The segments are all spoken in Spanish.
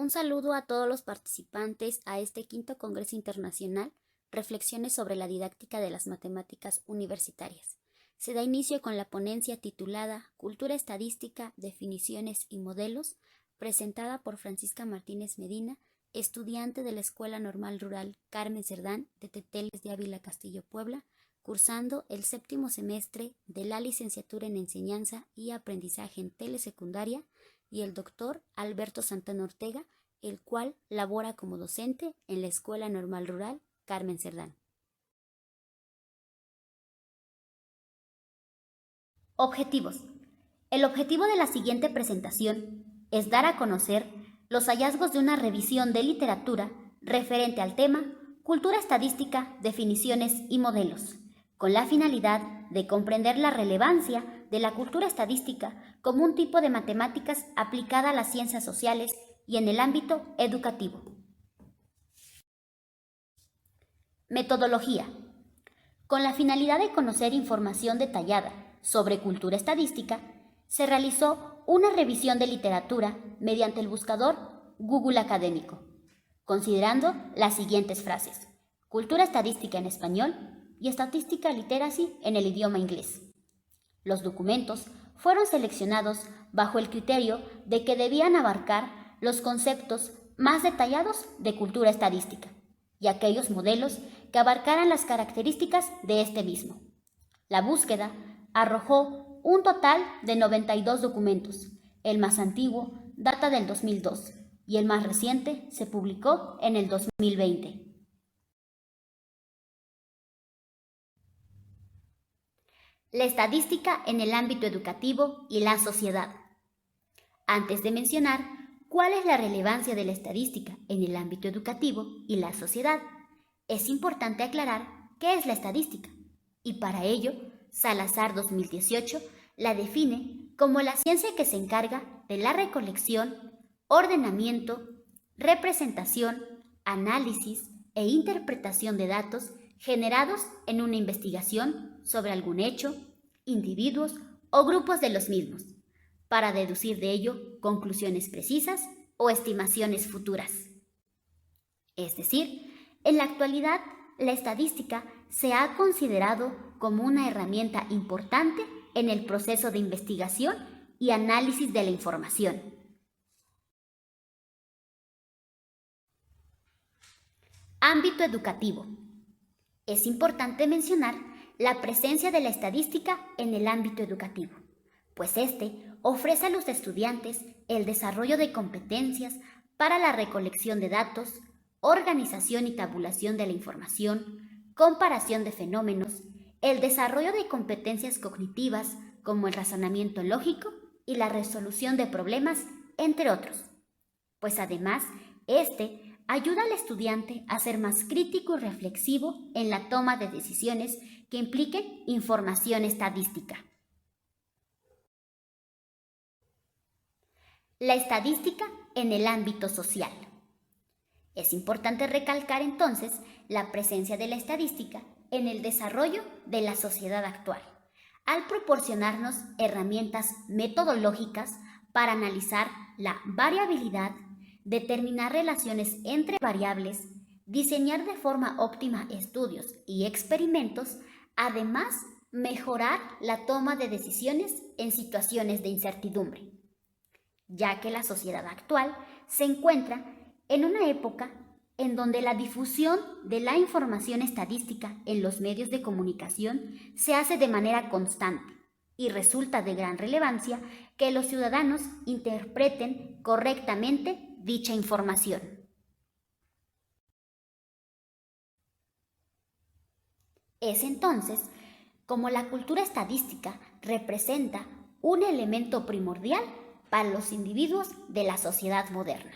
Un saludo a todos los participantes a este quinto Congreso Internacional, Reflexiones sobre la didáctica de las matemáticas universitarias. Se da inicio con la ponencia titulada Cultura estadística, definiciones y modelos, presentada por Francisca Martínez Medina, estudiante de la Escuela Normal Rural Carmen Cerdán de Teteles de Ávila Castillo, Puebla, cursando el séptimo semestre de la licenciatura en Enseñanza y Aprendizaje en Telesecundaria, y el doctor Alberto Santana Ortega, el cual labora como docente en la Escuela Normal Rural Carmen Cerdán. Objetivos. El objetivo de la siguiente presentación es dar a conocer los hallazgos de una revisión de literatura referente al tema Cultura estadística, definiciones y modelos, con la finalidad de comprender la relevancia de la cultura estadística como un tipo de matemáticas aplicada a las ciencias sociales y en el ámbito educativo. Metodología. Con la finalidad de conocer información detallada sobre cultura estadística, se realizó una revisión de literatura mediante el buscador Google Académico, considerando las siguientes frases: cultura estadística en español y estadística literacy en el idioma inglés. Los documentos fueron seleccionados bajo el criterio de que debían abarcar los conceptos más detallados de cultura estadística y aquellos modelos que abarcaran las características de este mismo. La búsqueda arrojó un total de 92 documentos. El más antiguo data del 2002 y el más reciente se publicó en el 2020. La estadística en el ámbito educativo y la sociedad. Antes de mencionar cuál es la relevancia de la estadística en el ámbito educativo y la sociedad, es importante aclarar qué es la estadística, y para ello, Salazar 2018 la define como la ciencia que se encarga de la recolección, ordenamiento, representación, análisis e interpretación de datos generados en una investigación sobre algún hecho, individuos o grupos de los mismos, para deducir de ello conclusiones precisas o estimaciones futuras. Es decir, en la actualidad, la estadística se ha considerado como una herramienta importante en el proceso de investigación y análisis de la información. Ámbito educativo. Es importante mencionar la presencia de la estadística en el ámbito educativo, pues este ofrece a los estudiantes el desarrollo de competencias para la recolección de datos, organización y tabulación de la información, comparación de fenómenos, el desarrollo de competencias cognitivas como el razonamiento lógico y la resolución de problemas, entre otros. Pues además, este ayuda al estudiante a ser más crítico y reflexivo en la toma de decisiones que impliquen información estadística. La estadística en el ámbito social. Es importante recalcar entonces la presencia de la estadística en el desarrollo de la sociedad actual, al proporcionarnos herramientas metodológicas para analizar la variabilidad, determinar relaciones entre variables, diseñar de forma óptima estudios y experimentos, además mejorar la toma de decisiones en situaciones de incertidumbre, ya que la sociedad actual se encuentra en una época en donde la difusión de la información estadística en los medios de comunicación se hace de manera constante y resulta de gran relevancia que los ciudadanos interpreten correctamente dicha información. Es entonces como la cultura estadística representa un elemento primordial para los individuos de la sociedad moderna,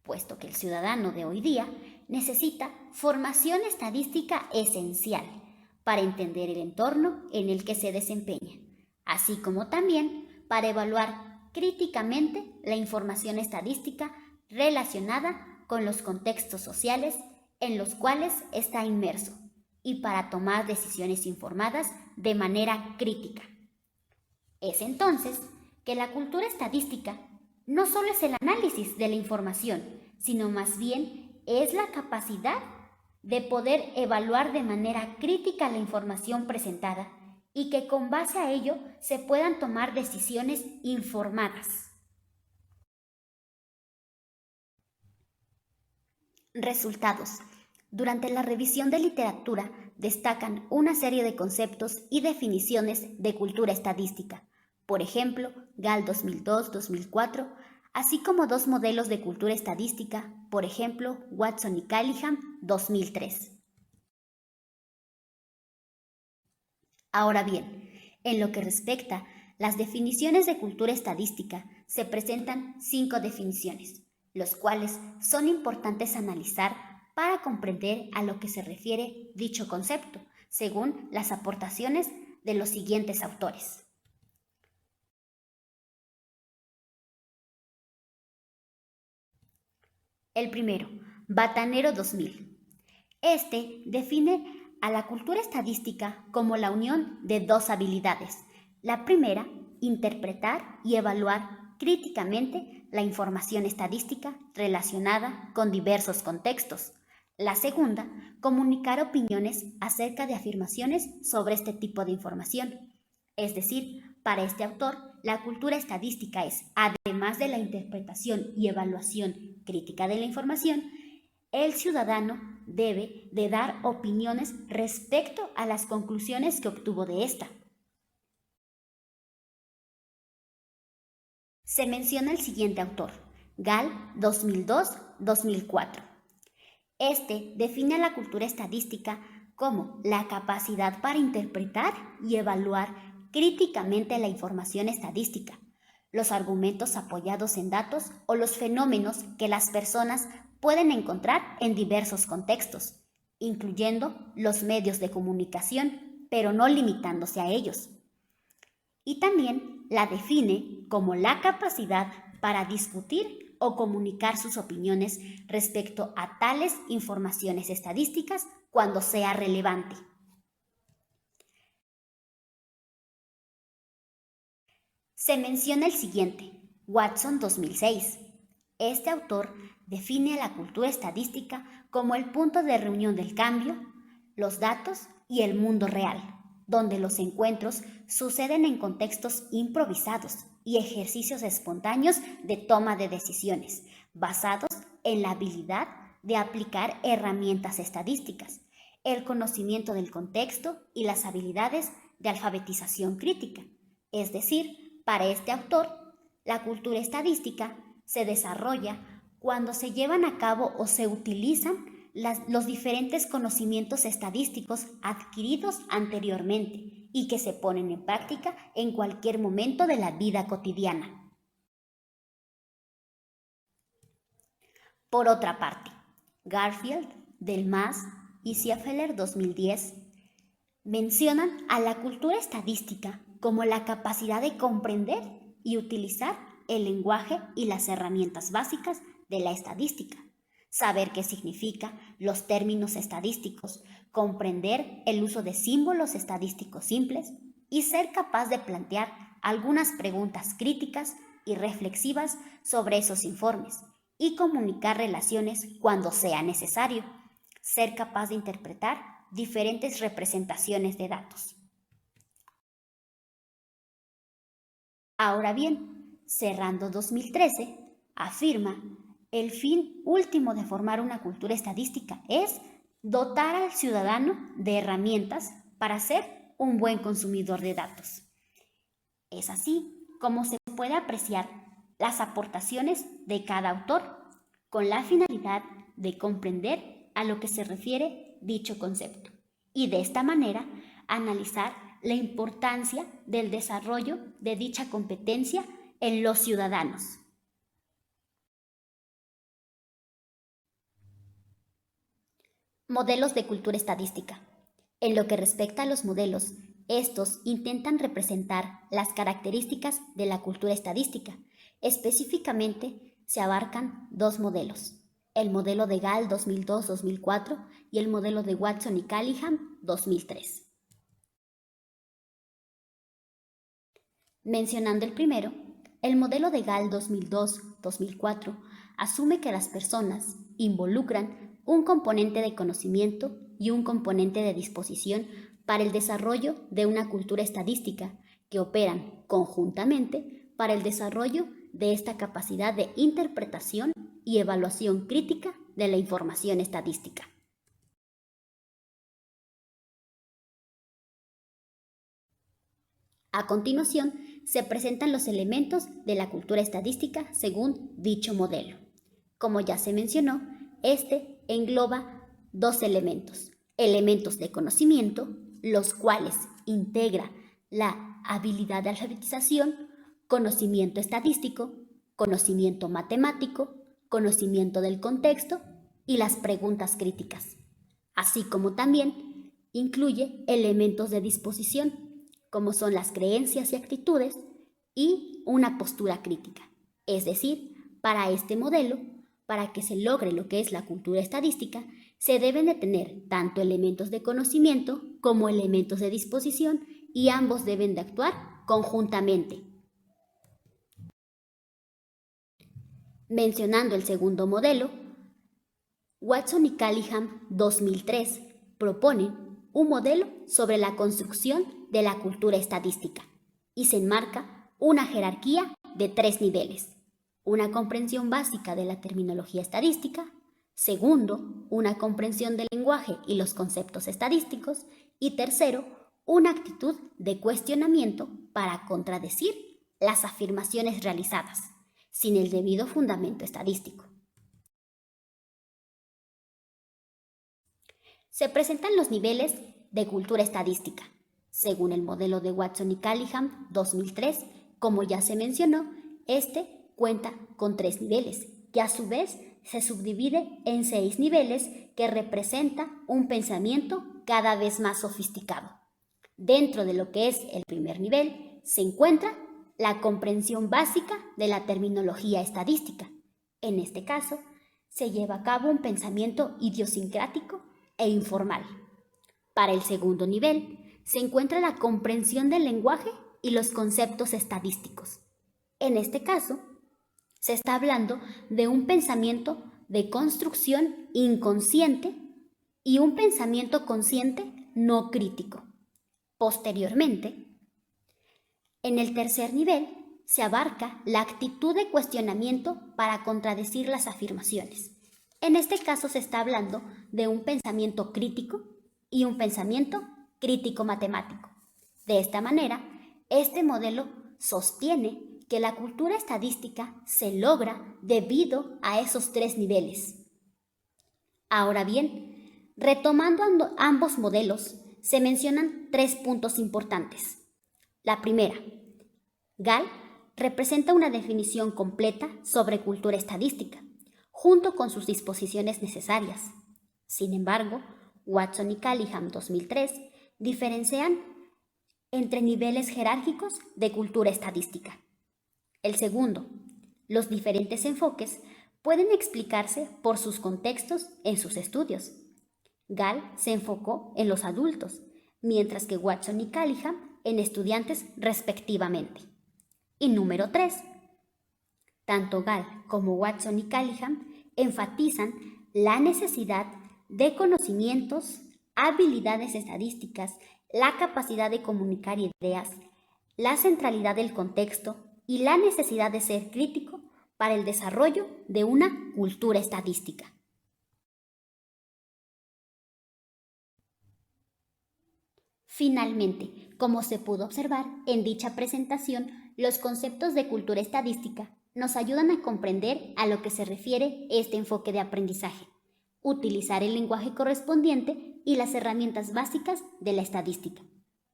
puesto que el ciudadano de hoy día necesita formación estadística esencial para entender el entorno en el que se desempeña, así como también para evaluar críticamente la información estadística relacionada con los contextos sociales en los cuales está inmerso y para tomar decisiones informadas de manera crítica. Es entonces que la cultura estadística no solo es el análisis de la información, sino más bien es la capacidad de poder evaluar de manera crítica la información presentada y que con base a ello se puedan tomar decisiones informadas. Resultados. Durante la revisión de literatura destacan una serie de conceptos y definiciones de cultura estadística, por ejemplo, Gall 2002-2004, así como dos modelos de cultura estadística, por ejemplo, Watson y Callihan 2003. Ahora bien, en lo que respecta a las definiciones de cultura estadística, se presentan 5 definiciones, los cuales son importantes analizar para comprender a lo que se refiere dicho concepto, según las aportaciones de los siguientes autores. El primero, Batanero 2000. Este define a la cultura estadística como la unión de dos habilidades. La primera, interpretar y evaluar críticamente la información estadística relacionada con diversos contextos. La segunda, comunicar opiniones acerca de afirmaciones sobre este tipo de información. Es decir, para este autor, la cultura estadística es, además de la interpretación y evaluación crítica de la información, el ciudadano debe de dar opiniones respecto a las conclusiones que obtuvo de esta. Se menciona el siguiente autor, Gall 2002-2004. Este define la cultura estadística como la capacidad para interpretar y evaluar críticamente la información estadística, los argumentos apoyados en datos o los fenómenos que las personas pueden encontrar en diversos contextos, incluyendo los medios de comunicación, pero no limitándose a ellos. Y también la define como la capacidad para discutir o comunicar sus opiniones respecto a tales informaciones estadísticas cuando sea relevante. Se menciona el siguiente, Watson 2006. Este autor define a la cultura estadística como el punto de reunión del cambio, los datos y el mundo real, donde los encuentros suceden en contextos improvisados y ejercicios espontáneos de toma de decisiones, basados en la habilidad de aplicar herramientas estadísticas, el conocimiento del contexto y las habilidades de alfabetización crítica. Es decir, para este autor, la cultura estadística se desarrolla cuando se llevan a cabo o se utilizan los diferentes conocimientos estadísticos adquiridos anteriormente y que se ponen en práctica en cualquier momento de la vida cotidiana. Por otra parte, Garfield, Delmas y Siefeler 2010 mencionan a la cultura estadística como la capacidad de comprender y utilizar el lenguaje y las herramientas básicas de la estadística, saber qué significa los términos estadísticos, comprender el uso de símbolos estadísticos simples y ser capaz de plantear algunas preguntas críticas y reflexivas sobre esos informes y comunicar relaciones cuando sea necesario, ser capaz de interpretar diferentes representaciones de datos. Ahora bien, Serrano 2013 afirma: el fin último de formar una cultura estadística es dotar al ciudadano de herramientas para ser un buen consumidor de datos. Es así como se puede apreciar las aportaciones de cada autor con la finalidad de comprender a lo que se refiere dicho concepto y de esta manera analizar la importancia del desarrollo de dicha competencia en los ciudadanos. Modelos de cultura estadística. En lo que respecta a los modelos, estos intentan representar las características de la cultura estadística. Específicamente, se abarcan dos modelos: el modelo de Gall 2002-2004 y el modelo de Watson y Callihan 2003. Mencionando el primero, El modelo de Gall 2002-2004 asume que las personas involucran un componente de conocimiento y un componente de disposición para el desarrollo de una cultura estadística que operan conjuntamente para el desarrollo de esta capacidad de interpretación y evaluación crítica de la información estadística. A continuación, se presentan los elementos de la cultura estadística según dicho modelo. Como ya se mencionó, este engloba dos elementos de conocimiento, los cuales integra la habilidad de alfabetización, conocimiento estadístico, conocimiento matemático, conocimiento del contexto y las preguntas críticas, así como también incluye elementos de disposición, como son las creencias y actitudes y una postura crítica. Es decir, para este modelo, para que se logre lo que es la cultura estadística, se deben de tener tanto elementos de conocimiento como elementos de disposición y ambos deben de actuar conjuntamente. Mencionando el segundo modelo, Watson y Callingham 2003 proponen un modelo sobre la construcción de la cultura estadística y se enmarca una jerarquía de 3 niveles. Una comprensión básica de la terminología estadística, segundo, una comprensión del lenguaje y los conceptos estadísticos y tercero, una actitud de cuestionamiento para contradecir las afirmaciones realizadas, sin el debido fundamento estadístico. Se presentan los niveles de cultura estadística, según el modelo de Watson y Callingham 2003, como ya se mencionó, este cuenta con 3 niveles, que a su vez se subdivide en 6 niveles que representa un pensamiento cada vez más sofisticado. Dentro de lo que es el primer nivel se encuentra la comprensión básica de la terminología estadística. En este caso, se lleva a cabo un pensamiento idiosincrático e informal. Para el segundo nivel, se encuentra la comprensión del lenguaje y los conceptos estadísticos. En este caso, se está hablando de un pensamiento de construcción inconsciente y un pensamiento consciente no crítico. Posteriormente, en el tercer nivel, se abarca la actitud de cuestionamiento para contradecir las afirmaciones. En este caso se está hablando de un pensamiento crítico y un pensamiento crítico-matemático. De esta manera, este modelo sostiene que la cultura estadística se logra debido a esos 3 niveles. Ahora bien, retomando ambos modelos, se mencionan 3 puntos importantes. La primera, Gall representa una definición completa sobre cultura estadística, junto con sus disposiciones necesarias. Sin embargo, Watson y Callingham 2003 diferencian entre niveles jerárquicos de cultura estadística. El segundo, los diferentes enfoques pueden explicarse por sus contextos en sus estudios. Gall se enfocó en los adultos, mientras que Watson y Callingham en estudiantes respectivamente. Y número 3. Tanto Gall como Watson y Callingham enfatizan la necesidad de conocimientos, habilidades estadísticas, la capacidad de comunicar ideas, la centralidad del contexto y la necesidad de ser crítico para el desarrollo de una cultura estadística. Finalmente, como se pudo observar en dicha presentación, los conceptos de cultura estadística nos ayudan a comprender a lo que se refiere este enfoque de aprendizaje, utilizar el lenguaje correspondiente y las herramientas básicas de la estadística,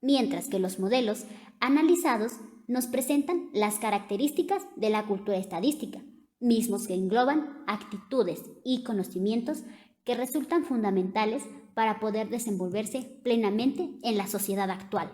mientras que los modelos analizados nos presentan las características de la cultura estadística, mismos que engloban actitudes y conocimientos que resultan fundamentales para poder desenvolverse plenamente en la sociedad actual,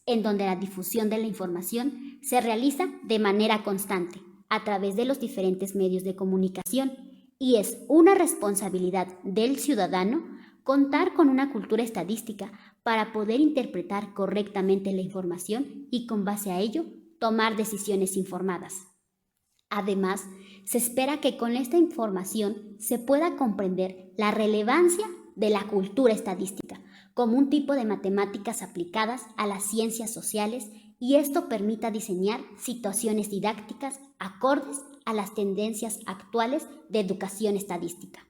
en donde la difusión de la información se realiza de manera constante a través de los diferentes medios de comunicación y es una responsabilidad del ciudadano contar con una cultura estadística para poder interpretar correctamente la información y con base a ello tomar decisiones informadas. Además, se espera que con esta información se pueda comprender la relevancia de la cultura estadística como un tipo de matemáticas aplicadas a las ciencias sociales y esto permita diseñar situaciones didácticas acordes a las tendencias actuales de educación estadística.